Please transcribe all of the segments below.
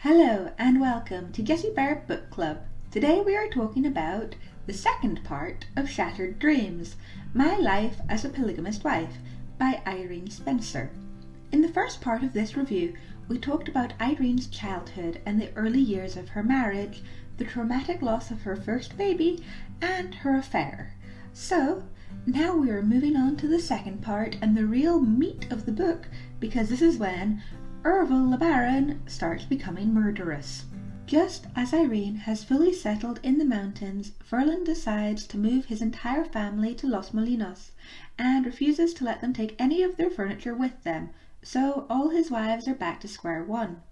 Hello and welcome to Jessie Bear Book Club. Today we are talking about the second part of Shattered Dreams, My Life as a Polygamist Wife by Irene Spencer. In the first part of this review, we talked about Irene's childhood and the early years of her marriage, the traumatic loss of her first baby, and her affair. So, now we are moving on to the second part and the real meat of the book, because this is when LeBaron starts becoming murderous. Just as Irene has fully settled in the mountains, Verlin decides to move his entire family to Los Molinos and refuses to let them take any of their furniture with them, so all his wives are back to square one.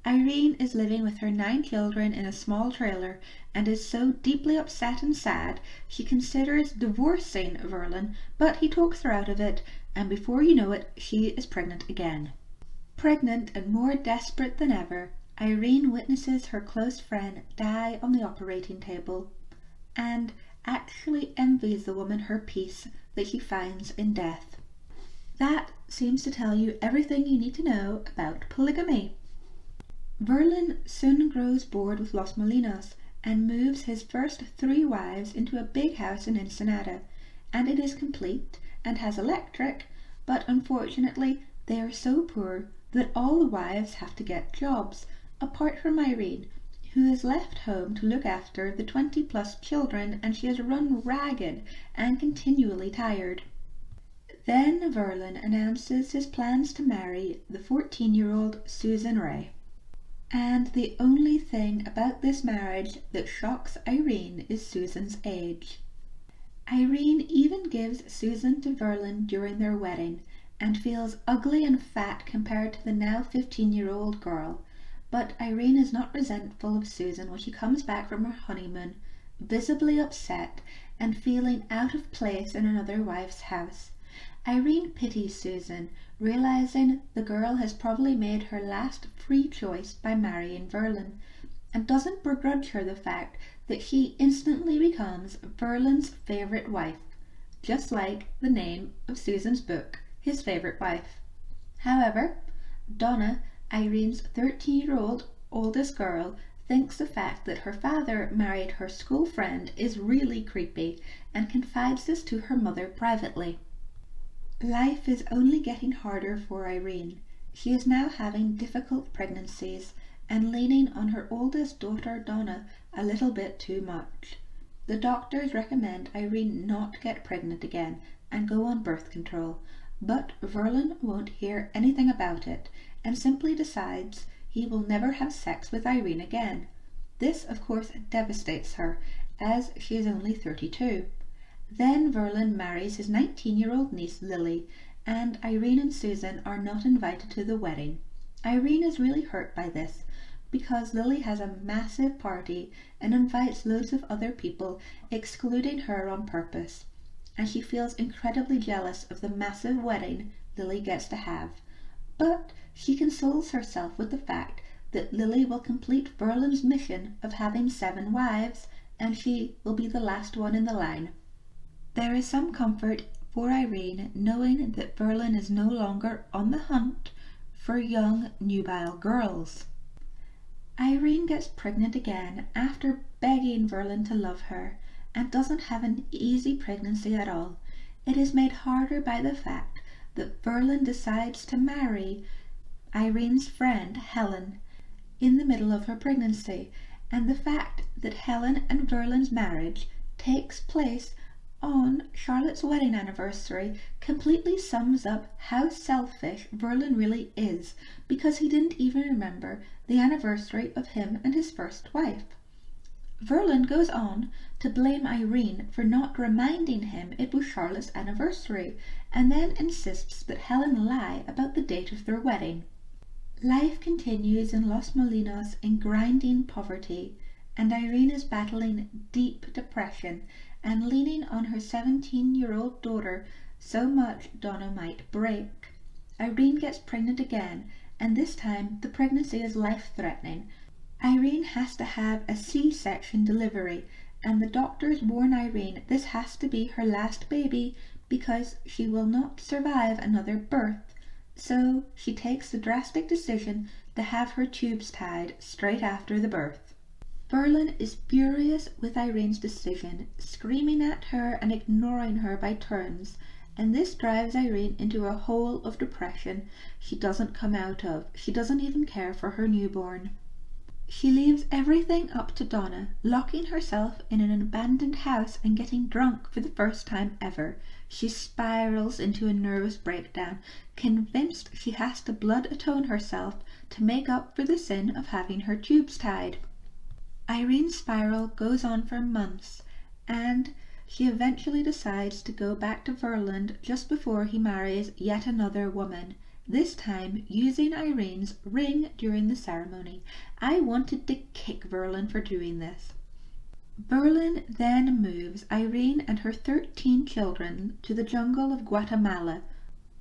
Irene is living with her 9 children in a small trailer and is so deeply upset and sad she considers divorcing Verlin, but he talks her out of it, and before you know it, she is pregnant again. Pregnant and more desperate than ever, Irene witnesses her close friend die on the operating table and actually envies the woman her peace that she finds in death. That seems to tell you everything you need to know about polygamy. Verlin soon grows bored with Los Molinos and moves his first 3 wives into a big house in Ensenada, and it is complete and has electric, but unfortunately they are so poor that all the wives have to get jobs, apart from Irene, who is left home to look after the 20+ children, and she is run ragged and continually tired. Then Verlin announces his plans to marry the 14-year-old Susan Ray. And the only thing about this marriage that shocks Irene is Susan's age. Irene even gives Susan to Verlin during their wedding, and feels ugly and fat compared to the now 15-year-old girl, but Irene is not resentful of Susan when she comes back from her honeymoon, visibly upset and feeling out of place in another wife's house. Irene pities Susan, realizing the girl has probably made her last free choice by marrying Verlin, and doesn't begrudge her the fact that she instantly becomes Verlin's favourite wife, just like the name of Susan's book, His Favourite Wife. However, Donna, Irene's 13-year-old oldest girl, thinks the fact that her father married her school friend is really creepy and confides this to her mother privately. Life is only getting harder for Irene. She is now having difficult pregnancies and leaning on her oldest daughter Donna a little bit too much. The doctors recommend Irene not get pregnant again and go on birth control, but Verlin won't hear anything about it and simply decides he will never have sex with Irene again. This, of course, devastates her, as she is only 32. Then Verlin marries his 19-year-old niece Lily, and Irene and Susan are not invited to the wedding. Irene is really hurt by this, because Lily has a massive party and invites loads of other people, excluding her on purpose, and she feels incredibly jealous of the massive wedding Lily gets to have. But she consoles herself with the fact that Lily will complete Verlin's mission of having 7 wives, and she will be the last one in the line. There is some comfort for Irene knowing that Verlin is no longer on the hunt for young, nubile girls. Irene gets pregnant again after begging Verlin to love her, and doesn't have an easy pregnancy at all. It is made harder by the fact that Verlin decides to marry Irene's friend Helen in the middle of her pregnancy, and the fact that Helen and Verlin's marriage takes place on Charlotte's wedding anniversary completely sums up how selfish Verlin really is, because he didn't even remember the anniversary of him and his first wife. Verlin goes on to blame Irene for not reminding him it was Charlotte's anniversary, and then insists that Helen lie about the date of their wedding. Life continues in Los Molinos in grinding poverty, and Irene is battling deep depression and leaning on her 17-year-old daughter so much Donna might break. Irene gets pregnant again, and this time the pregnancy is life-threatening. Irene has to have a C-section delivery, and the doctors warn Irene this has to be her last baby because she will not survive another birth. So she takes the drastic decision to have her tubes tied straight after the birth. Verlin is furious with Irene's decision, screaming at her and ignoring her by turns, and this drives Irene into a hole of depression she doesn't come out of. She doesn't even care for her newborn. She leaves everything up to Donna, locking herself in an abandoned house and getting drunk for the first time ever. She spirals into a nervous breakdown, convinced she has to blood atone herself to make up for the sin of having her tubes tied. Irene's spiral goes on for months, and she eventually decides to go back to Verlin just before he marries yet another woman, this time using Irene's ring during the ceremony. I wanted to kick Verlin for doing this. Verlin then moves Irene and her 13 children to the jungle of Guatemala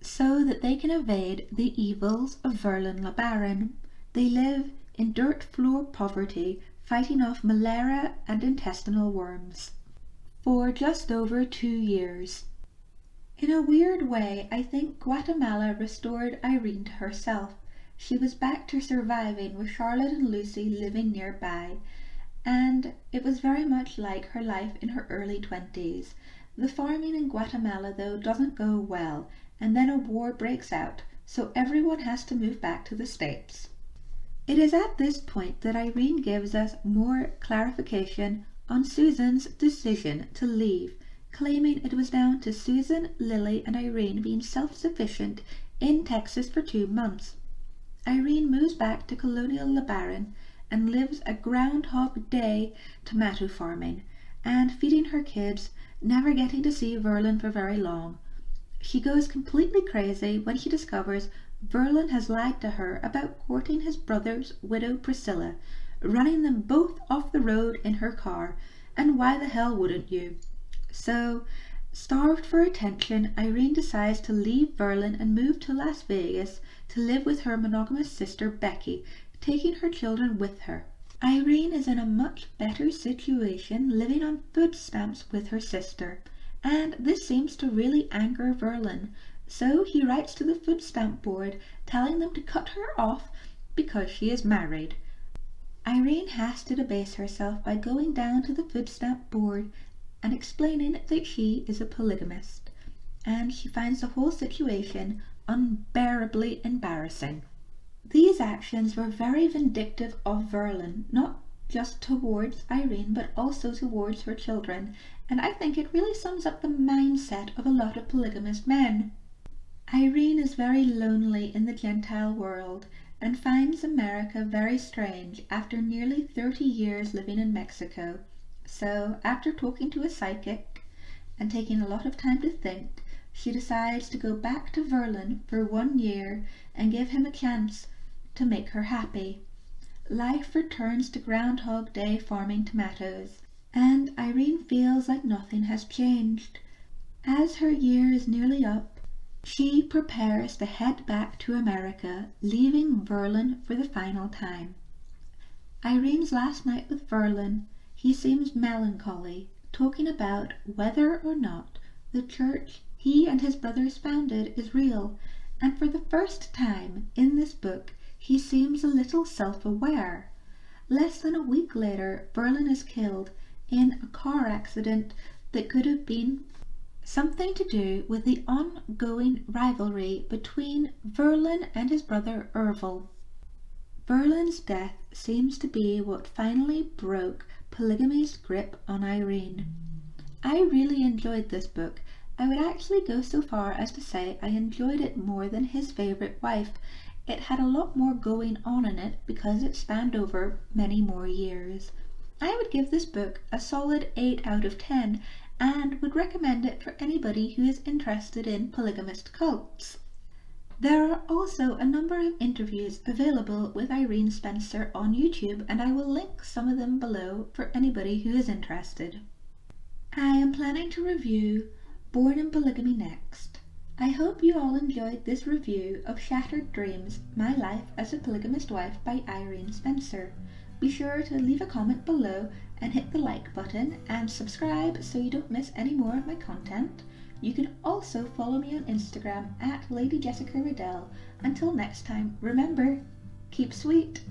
so that they can evade the evils of Verlin LeBaron. They live in dirt floor poverty, fighting off malaria and intestinal worms for just over 2 years. In a weird way, I think Guatemala restored Irene to herself. She was back to surviving with Charlotte and Lucy living nearby, and it was very much like her life in her early 20s. The farming in Guatemala, though, doesn't go well, and then a war breaks out, so everyone has to move back to the States. It is at this point that Irene gives us more clarification on Susan's decision to leave, claiming it was down to Susan, Lily, and Irene being self-sufficient in Texas for 2 months. Irene moves back to colonial LeBaron and lives a Groundhog Day tomato farming and feeding her kids, never getting to see Verlin for very long. She goes completely crazy when she discovers Verlin has lied to her about courting his brother's widow Priscilla, running them both off the road in her car, and why the hell wouldn't you? So, starved for attention, Irene decides to leave Verlin and move to Las Vegas to live with her monogamous sister Becky, taking her children with her. Irene is in a much better situation, living on food stamps with her sister, and this seems to really anger Verlin, so he writes to the food stamp board telling them to cut her off because she is married. Irene has to debase herself by going down to the food stamp board and explaining that she is a polygamist, and she finds the whole situation unbearably embarrassing. These actions were very vindictive of Verlin, not just towards Irene but also towards her children, and I think it really sums up the mindset of a lot of polygamist men. Irene is very lonely in the Gentile world and finds America very strange after nearly 30 years living in Mexico. So, after talking to a psychic and taking a lot of time to think, she decides to go back to Verlin for 1 year and give him a chance to make her happy. Life returns to Groundhog Day farming tomatoes, and Irene feels like nothing has changed. As her year is nearly up, she prepares to head back to America, leaving Verlin for the final time. Irene's last night with Verlin, he seems melancholy, talking about whether or not the church he and his brothers founded is real, and for the first time in this book he seems a little self-aware. Less than a week later, Verlin is killed in a car accident that could have been something to do with the ongoing rivalry between Verlin and his brother Ervil. Verlin's death seems to be what finally broke polygamy's grip on Irene. I really enjoyed this book. I would actually go so far as to say I enjoyed it more than his favourite wife. It had a lot more going on in it because it spanned over many more years. I would give this book a solid 8 out of 10 and would recommend it for anybody who is interested in polygamist cults. There are also a number of interviews available with Irene Spencer on YouTube, and I will link some of them below for anybody who is interested. I am planning to review Born in Polygamy next. I hope you all enjoyed this review of Shattered Dreams, My Life as a Polygamist Wife by Irene Spencer. Be sure to leave a comment below and hit the like button and subscribe so you don't miss any more of my content. You can also follow me on Instagram at Lady Jessica Riddell. Until next time, remember, keep sweet,